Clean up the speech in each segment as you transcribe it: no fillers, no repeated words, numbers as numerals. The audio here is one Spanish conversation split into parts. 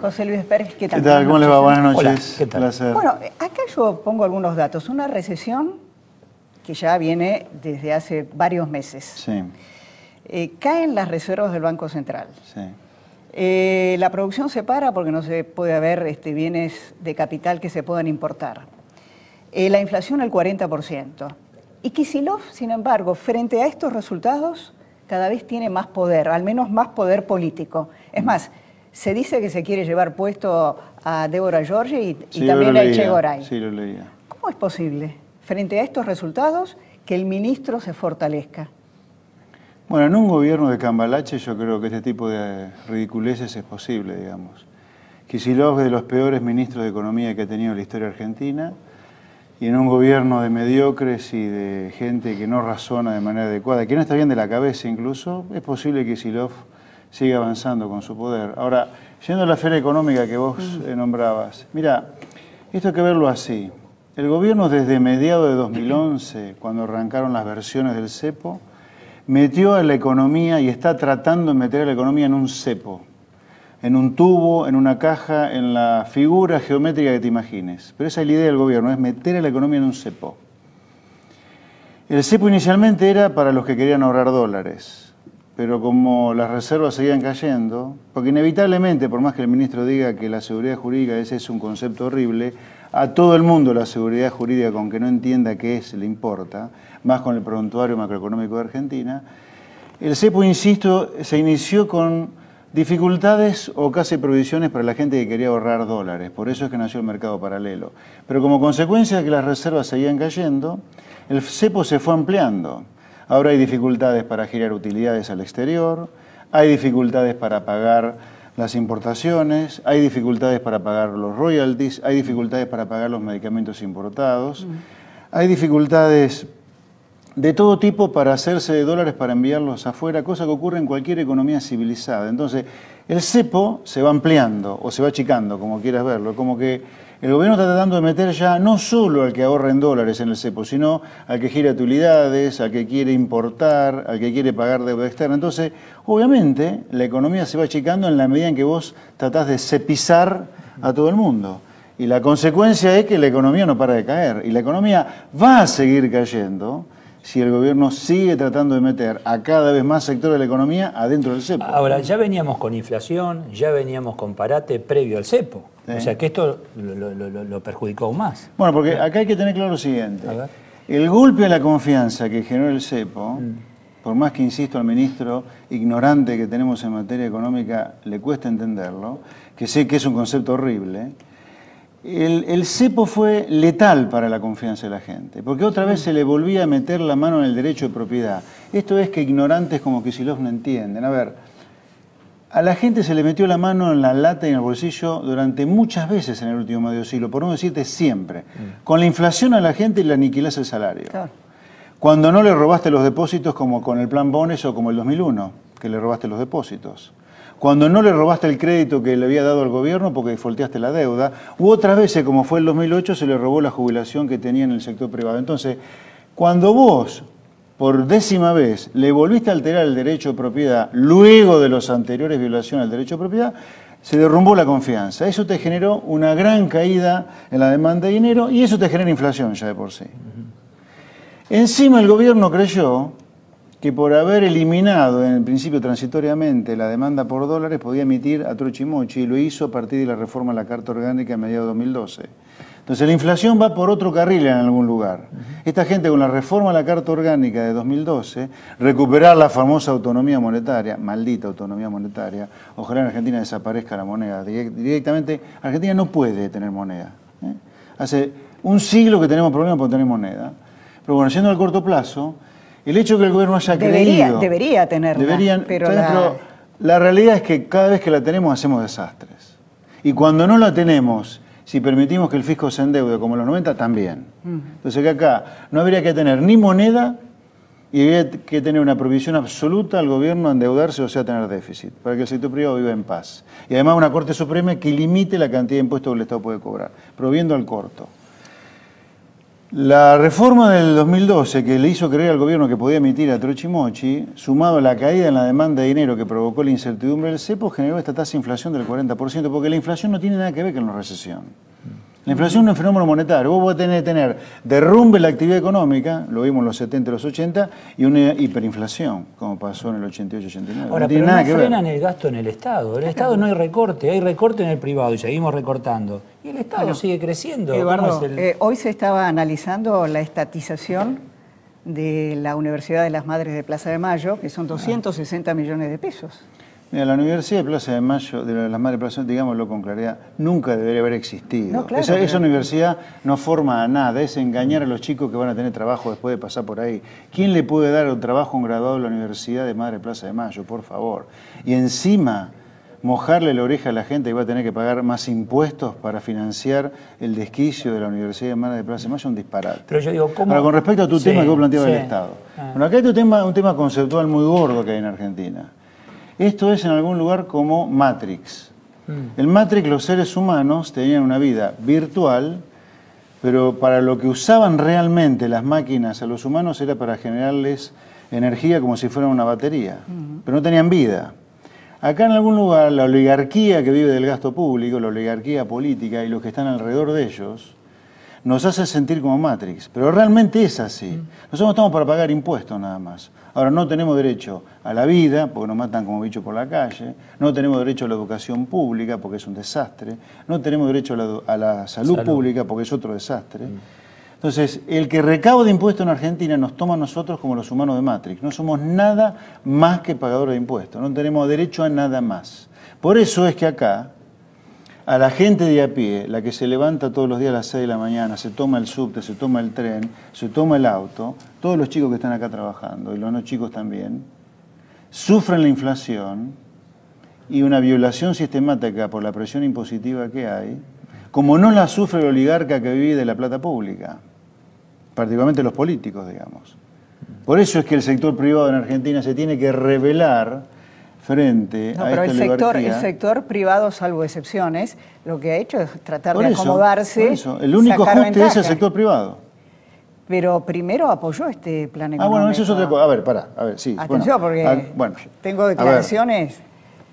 José Luis Pérez, ¿qué tal? ¿Qué tal? ¿Cómo les va? Buenas noches. Hola, ¿qué tal? Placer. Bueno, acá yo pongo algunos datos. Una recesión que ya viene desde hace varios meses. Sí, Caen las reservas del Banco Central. sí. La producción se para porque no se puede haber bienes de capital que se puedan importar. La inflación al 40%. Y Kicillof, sin embargo, frente a estos resultados, cada vez tiene más poder, al menos más poder político. Es más, se dice que se quiere llevar puesto a Débora Giorgi y también a Che Goray. Sí, lo leía. ¿Cómo es posible, frente a estos resultados, que el ministro se fortalezca? Bueno, en un gobierno de cambalache yo creo que este tipo de ridiculeces es posible, digamos. Kicillof es de los peores ministros de Economía que ha tenido la historia argentina, y en un gobierno de mediocres y de gente que no razona de manera adecuada, que no está bien de la cabeza incluso, es posible que Kicillof siga avanzando con su poder. Ahora, yendo a la esfera económica que vos nombrabas, mira, esto hay que verlo así. El gobierno desde mediados de 2011, cuando arrancaron las versiones del cepo, metió a la economía y está tratando de meter a la economía en un cepo, en un tubo, en una caja, en la figura geométrica que te imagines. Pero esa es la idea del gobierno, es meter a la economía en un cepo. El cepo inicialmente era para los que querían ahorrar dólares, pero como las reservas seguían cayendo, porque inevitablemente, por más que el ministro diga que la seguridad jurídica ese es un concepto horrible, a todo el mundo la seguridad jurídica, con que no entienda qué es, le importa, más con el prontuario macroeconómico de Argentina. El cepo, insisto, se inició con dificultades o casi prohibiciones para la gente que quería ahorrar dólares. Por eso es que nació el mercado paralelo. Pero como consecuencia de que las reservas seguían cayendo, el cepo se fue ampliando. Ahora hay dificultades para girar utilidades al exterior, hay dificultades para pagar las importaciones, hay dificultades para pagar los royalties, hay dificultades para pagar los medicamentos importados, hay dificultades de todo tipo para hacerse de dólares para enviarlos afuera, cosa que ocurre en cualquier economía civilizada. Entonces, el cepo se va ampliando o se va achicando, como quieras verlo, como que el gobierno está tratando de meter ya no solo al que ahorra en dólares en el cepo, sino al que gira utilidades, al que quiere importar, al que quiere pagar deuda externa. Entonces, obviamente, la economía se va achicando en la medida en que vos tratás de cepizar a todo el mundo. Y la consecuencia es que la economía no para de caer. Y la economía va a seguir cayendo si el gobierno sigue tratando de meter a cada vez más sectores de la economía adentro del cepo. Ahora, ya veníamos con inflación, ya veníamos con parate previo al cepo. Sí. O sea que esto lo perjudicó aún más. Bueno, porque acá hay que tener claro lo siguiente. El golpe a la confianza que generó el cepo, por más que insisto al ministro ignorante que tenemos en materia económica, le cuesta entenderlo, que sé que es un concepto horrible. El cepo fue letal para la confianza de la gente, porque otra vez se le volvía a meter la mano en el derecho de propiedad. Esto es que ignorantes como Kicillof no entienden. A ver, a la gente se le metió la mano en la lata y en el bolsillo durante muchas veces en el último medio siglo, por no decirte siempre. Con la inflación a la gente le aniquilás el salario. Claro. Cuando no le robaste los depósitos, como con el plan Bones o como el 2001, que le robaste los depósitos. Cuando no le robaste el crédito que le había dado al gobierno porque defaulteaste la deuda, u otras veces, como fue el 2008, se le robó la jubilación que tenía en el sector privado. Entonces, cuando vos, por 10ª vez, le volviste a alterar el derecho de propiedad, luego de las anteriores violaciones al derecho de propiedad, se derrumbó la confianza. Eso te generó una gran caída en la demanda de dinero y eso te genera inflación ya de por sí. Encima el gobierno creyó que por haber eliminado en el principio transitoriamente la demanda por dólares podía emitir a troche y moche, y lo hizo a partir de la reforma a la Carta Orgánica a mediados de 2012. Entonces la inflación va por otro carril en algún lugar. Esta gente con la reforma a la Carta Orgánica de 2012, recuperar la famosa autonomía monetaria, maldita autonomía monetaria, ojalá en Argentina desaparezca la moneda. Directamente, Argentina no puede tener moneda. Hace un siglo que tenemos problemas por tener moneda. Pero bueno, yendo al corto plazo, el hecho de que el gobierno haya creído... Debería tenerla, pero la realidad es que cada vez que la tenemos hacemos desastres. Y cuando no la tenemos, si permitimos que el fisco se endeude como en los 90, también. Entonces que acá no habría que tener ni moneda y habría que tener una prohibición absoluta al gobierno a endeudarse, o sea, tener déficit, para que el sector privado viva en paz. Y además una Corte Suprema que limite la cantidad de impuestos que el Estado puede cobrar, prohibiendo al corto. La reforma del 2012 que le hizo creer al gobierno que podía emitir a trochi mochi, sumado a la caída en la demanda de dinero que provocó la incertidumbre del cepo, generó esta tasa de inflación del 40%, porque la inflación no tiene nada que ver con la recesión. La inflación no es un fenómeno monetario. Vos podés tener derrumbe en la actividad económica, lo vimos en los 70 y los 80, y una hiperinflación, como pasó en el 88-89. Ahora, no tiene pero nada no que frenan ver. el gasto en el Estado. En el Estado no hay recorte en el privado y seguimos recortando. Y el Estado sigue creciendo. Eduardo, ¿Cómo es hoy se estaba analizando la estatización de la Universidad de las Madres de Plaza de Mayo, que son 260 millones de pesos. Mira, la Universidad de Plaza de Mayo, de las Madres de Plaza, digámoslo con claridad, nunca debería haber existido. No, claro, esa universidad no forma a nada, es engañar a los chicos que van a tener trabajo después de pasar por ahí. ¿Quién le puede dar un trabajo a un graduado de la Universidad de Madre de Plaza de Mayo, por favor? Y encima, mojarle la oreja a la gente que va a tener que pagar más impuestos para financiar el desquicio de la Universidad de Madre de Plaza de Mayo es un disparate. Pero yo digo, ¿cómo? Ahora, con respecto a tu tema que vos planteabas del sí. Estado. Bueno, acá hay un tema conceptual muy gordo que hay en Argentina. Esto es en algún lugar como Matrix. En Matrix los seres humanos tenían una vida virtual, pero para lo que usaban realmente las máquinas a los humanos era para generarles energía como si fuera una batería, pero no tenían vida. Acá en algún lugar la oligarquía que vive del gasto público, la oligarquía política y los que están alrededor de ellos, nos hace sentir como Matrix, pero realmente es así. Nosotros estamos para pagar impuestos nada más. Ahora, no tenemos derecho a la vida, porque nos matan como bichos por la calle, no tenemos derecho a la educación pública, porque es un desastre, no tenemos derecho a la salud pública, porque es otro desastre. Entonces, el que recauda impuestos en Argentina nos toma a nosotros como los humanos de Matrix. No somos nada más que pagadores de impuestos, no tenemos derecho a nada más. Por eso es que acá, a la gente de a pie, la que se levanta todos los días a las 6 de la mañana, se toma el subte, se toma el tren, se toma el auto, todos los chicos que están acá trabajando, y los no chicos también, sufren la inflación y una violación sistemática por la presión impositiva que hay, como no la sufre el oligarca que vive de la plata pública, particularmente los políticos, digamos. Por eso es que el sector privado en Argentina se tiene que rebelar frente a esta oligarquía. El sector privado, salvo excepciones, lo que ha hecho es tratar de acomodarse. Por eso. El único ajuste es el sector privado. Pero primero apoyó este plan económico. Bueno, eso es otra cosa. A ver, sí. Atención, porque tengo declaraciones.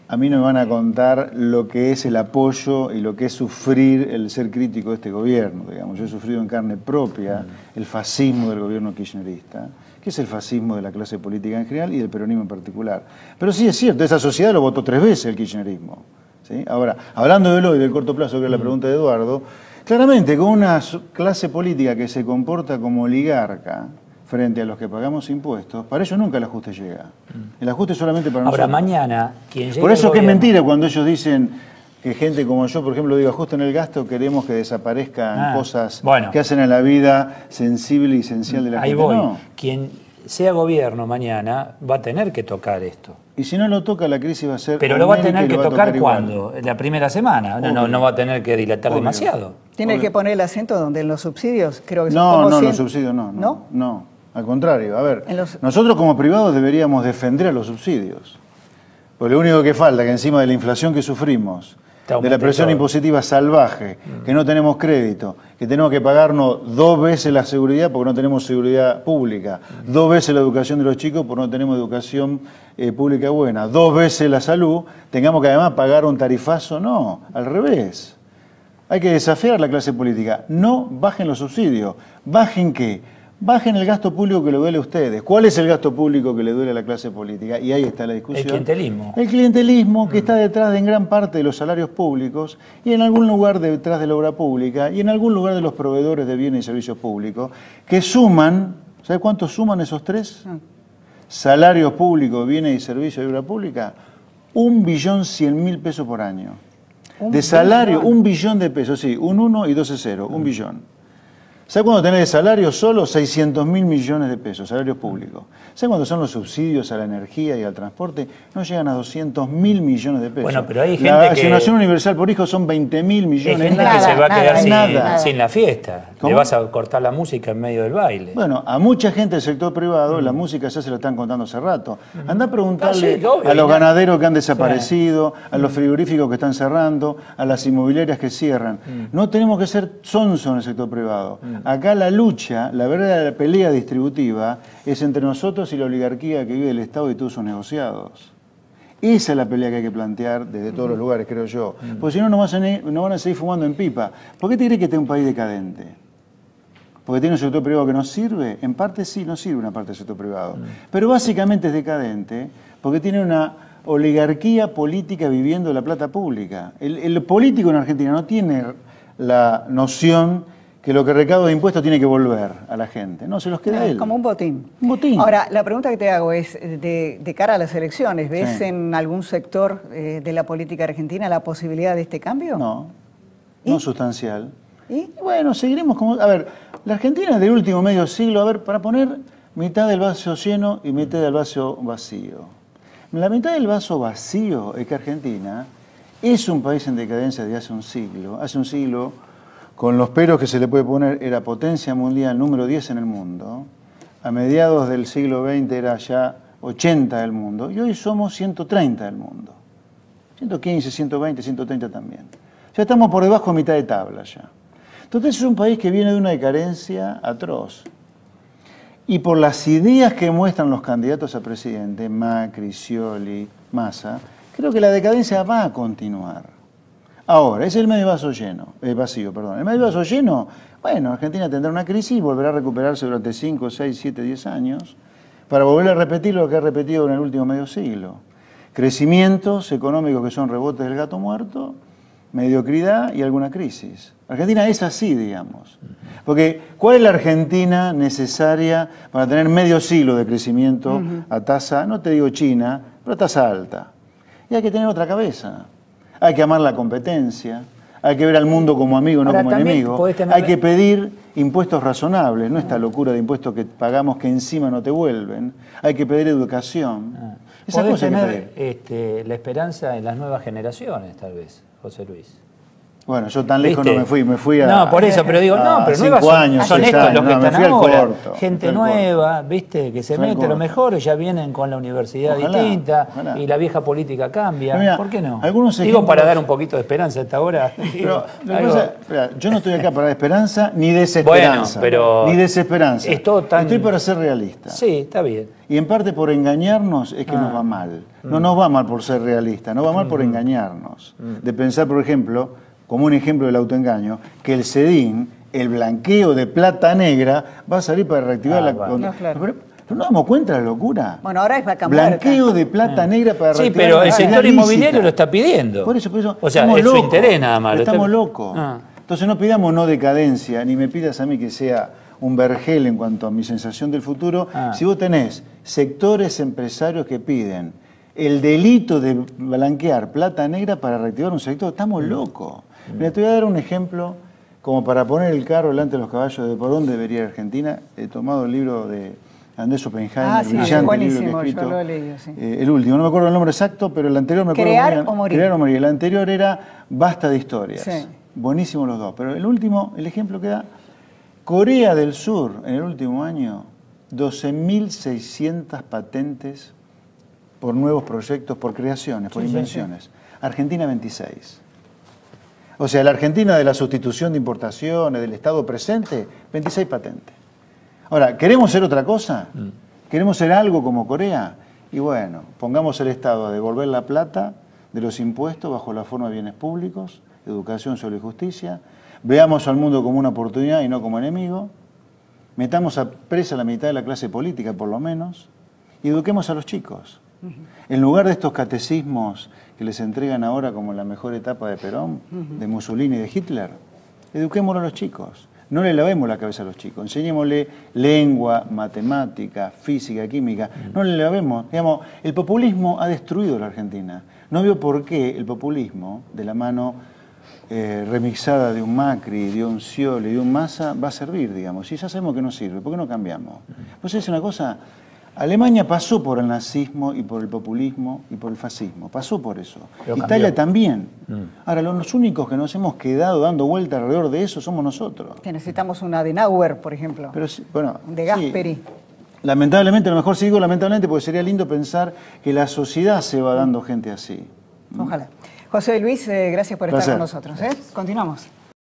A mí no me van a contar lo que es el apoyo y lo que es sufrir el ser crítico de este gobierno, digamos. Yo he sufrido en carne propia el fascismo del gobierno kirchnerista, que es el fascismo de la clase política en general y del peronismo en particular. Pero sí es cierto, esa sociedad lo votó 3 veces el kirchnerismo, ¿sí? Ahora, hablando de lo y del corto plazo, que es la pregunta de Eduardo, claramente con una clase política que se comporta como oligarca frente a los que pagamos impuestos, para ellos nunca el ajuste llega. El ajuste es solamente para nosotros. Ahora, mañana, quien llegue Por eso al que es gobierno, mentira cuando ellos dicen que gente como yo, por ejemplo, digo, ajuste en el gasto, queremos que desaparezcan cosas que hacen a la vida sensible y esencial de la gente. Ahí voy. No. Quien sea gobierno mañana va a tener que tocar esto. Y si no lo toca, la crisis va a ser... Pero lo va a tener que tocar igual. ¿cuándo? En la primera semana. No va a tener que dilatar demasiado. Tiene que poner el acento donde en los subsidios, creo que son No, como no, 100... los subsidios no. ¿No? No, al contrario. A ver, nosotros como privados deberíamos defender a los subsidios. Porque lo único que falta, que encima de la inflación que sufrimos, de la presión impositiva salvaje, que no tenemos crédito, que tenemos que pagarnos 2 veces la seguridad porque no tenemos seguridad pública, 2 veces la educación de los chicos porque no tenemos educación pública buena, 2 veces la salud, tengamos que además pagar un tarifazo. No, al revés. Hay que desafiar a la clase política. No bajen los subsidios. ¿Bajen qué? Bajen el gasto público que le duele a ustedes. ¿Cuál es el gasto público que le duele a la clase política? Y ahí está la discusión. El clientelismo. El clientelismo que está detrás de en gran parte de los salarios públicos y en algún lugar detrás de la obra pública y en algún lugar de los proveedores de bienes y servicios públicos que suman, ¿sabe cuánto suman esos 3? Salarios públicos, bienes y servicios de obra pública, 1.100.000 pesos por año. De salario, 1 billón de pesos, sí, un 1 y 12 ceros, 1 billón. ¿Sabe cuándo tenés de salario solo? 600.000 millones de pesos, salarios públicos. ¿Sabe cuándo son los subsidios a la energía y al transporte? No llegan a 200.000 millones de pesos. Bueno, pero hay gente la asignación universal por hijo son 20.000 millones. Hay gente que se va a quedar sin la fiesta. ¿Cómo? Le vas a cortar la música en medio del baile. Bueno, a mucha gente del sector privado la música ya se lo están contando hace rato. Anda a preguntarle a los ganaderos que han desaparecido, a los frigoríficos que están cerrando, a las inmobiliarias que cierran. No tenemos que ser sonsos en el sector privado. Acá la lucha, la verdadera pelea distributiva es entre nosotros y la oligarquía que vive el Estado y todos sus negociados. Esa es la pelea que hay que plantear desde todos los lugares, creo yo. Porque si no, no van a seguir fumando en pipa. ¿Por qué te crees que este es un país decadente? ¿Porque tiene un sector privado que no sirve? En parte sí, no sirve una parte del sector privado. Pero básicamente es decadente porque tiene una oligarquía política viviendo la plata pública. El político en Argentina no tiene la noción que lo que recauda de impuestos tiene que volver a la gente. No, se los queda él. Como un botín. Un botín. Ahora, la pregunta que te hago es, de cara a las elecciones, ¿ves Sí. en algún sector de la política argentina la posibilidad de este cambio? No, ¿Y? no sustancial. ¿Y? Bueno, seguiremos como... A ver, la Argentina del último medio siglo, a ver, para poner mitad del vaso lleno y mitad del vaso vacío. La mitad del vaso vacío es que Argentina es un país en decadencia de hace un siglo. Hace un siglo, con los peros que se le puede poner, era potencia mundial número 10 en el mundo. A mediados del siglo XX era ya 80 del mundo. Y hoy somos 130 del mundo. 115, 120, 130 también. Ya estamos por debajo de mitad de tabla ya. Entonces es un país que viene de una decadencia atroz. Y por las ideas que muestran los candidatos a presidente, Macri, Scioli, Massa, creo que la decadencia va a continuar. Ahora, es el medio vaso lleno, vacío, perdón. El medio vaso lleno, bueno, Argentina tendrá una crisis y volverá a recuperarse durante 5, 6, 7, 10 años para volver a repetir lo que ha repetido en el último medio siglo. Crecimientos económicos que son rebotes del gato muerto, mediocridad y alguna crisis. Argentina es así, digamos. Porque, ¿cuál es la Argentina necesaria para tener medio siglo de crecimiento a tasa, no te digo China, pero a tasa alta? Y hay que tener otra cabeza. Hay que amar la competencia, hay que ver al mundo como amigo, no Ahora, como enemigo. Hay que pedir impuestos razonables, no esta locura de impuestos que pagamos que encima no te vuelven. Hay que pedir educación. Esa Podés cosa hay que tener la esperanza en las nuevas generaciones, tal vez, José Luis. Bueno, yo tan lejos ¿Viste? no me fui a... No, por eso, pero digo, no, pero 5 nuevas son, años, son 6 estos años, los que no, me están fui al ahora. corto, Gente nueva, ¿viste? Que se mete lo mejor y ya vienen con la universidad Ojalá, distinta ojalá. y la vieja política cambia. Pero mira, ¿por qué no? algunos Digo, ejemplos... para dar un poquito de esperanza a esta hora. Pero, lo que pasa, espera, yo no estoy acá para dar esperanza ni desesperanza. Bueno, pero ni desesperanza. es todo tan... Estoy para ser realista. Sí, está bien. Y en parte por engañarnos es que nos va mal. No nos va mal por ser realista, nos va mal por engañarnos. De pensar, por ejemplo, como un ejemplo del autoengaño, que el SEDIN, el blanqueo de plata negra, va a salir para reactivar la... No, claro. Pero ¿no nos damos cuenta de la locura? Bueno, ahora es vaca muerta. Blanqueo de plata negra para Sí, reactivar pero la el actividad sector lícita. inmobiliario lo está pidiendo. Por eso o sea, estamos es su locos. interés nada más. Estamos locos. Ah. Entonces no pidamos no decadencia, ni me pidas a mí que sea un vergel en cuanto a mi sensación del futuro. Si vos tenés sectores empresarios que piden el delito de blanquear plata negra para reactivar un sector, estamos locos. Mira, te voy a dar un ejemplo como para poner el carro delante de los caballos de por dónde debería ir Argentina. He tomado el libro de Andrés Oppenheimer, sí, brillante buenísimo, libro que he yo escrito. lo he leído, sí. El último, no me acuerdo el nombre exacto, pero el anterior me acuerdo. Crear o morir. Crear o morir. El anterior era Basta de historias. Sí. Buenísimos los dos. Pero el último, el ejemplo que da, Corea del Sur, en el último año, 12.600 patentes por nuevos proyectos, por creaciones, por invenciones. Argentina 26. O sea, la Argentina de la sustitución de importaciones, del Estado presente, 26 patentes. Ahora, ¿queremos ser otra cosa? ¿Queremos ser algo como Corea? Y bueno, pongamos el Estado a devolver la plata de los impuestos bajo la forma de bienes públicos, educación, salud y justicia. Veamos al mundo como una oportunidad y no como enemigo. Metamos a presa la mitad de la clase política, por lo menos, y eduquemos a los chicos. En lugar de estos catecismos que les entregan ahora como la mejor etapa de Perón, de Mussolini y de Hitler, eduquémoslo a los chicos. No le lavemos la cabeza a los chicos. Enseñémosle lengua, matemática, física, química. No le lavemos. Digamos, el populismo ha destruido la Argentina. No veo por qué el populismo, de la mano remixada de un Macri, de un Scioli, de un Massa, va a servir, digamos. Si ya sabemos que no sirve, ¿por qué no cambiamos? Pues es una cosa... Alemania pasó por el nazismo y por el populismo y por el fascismo. Pasó por eso. Pero Italia cambió. También. Ahora, los únicos que nos hemos quedado dando vuelta alrededor de eso somos nosotros. Que necesitamos una Adenauer, por ejemplo. Pero, bueno, de Gasperi. Sí. Lamentablemente, a lo mejor sí digo lamentablemente porque sería lindo pensar que la sociedad se va dando gente así. Ojalá. José Luis, gracias por estar Placer. con nosotros. Continuamos.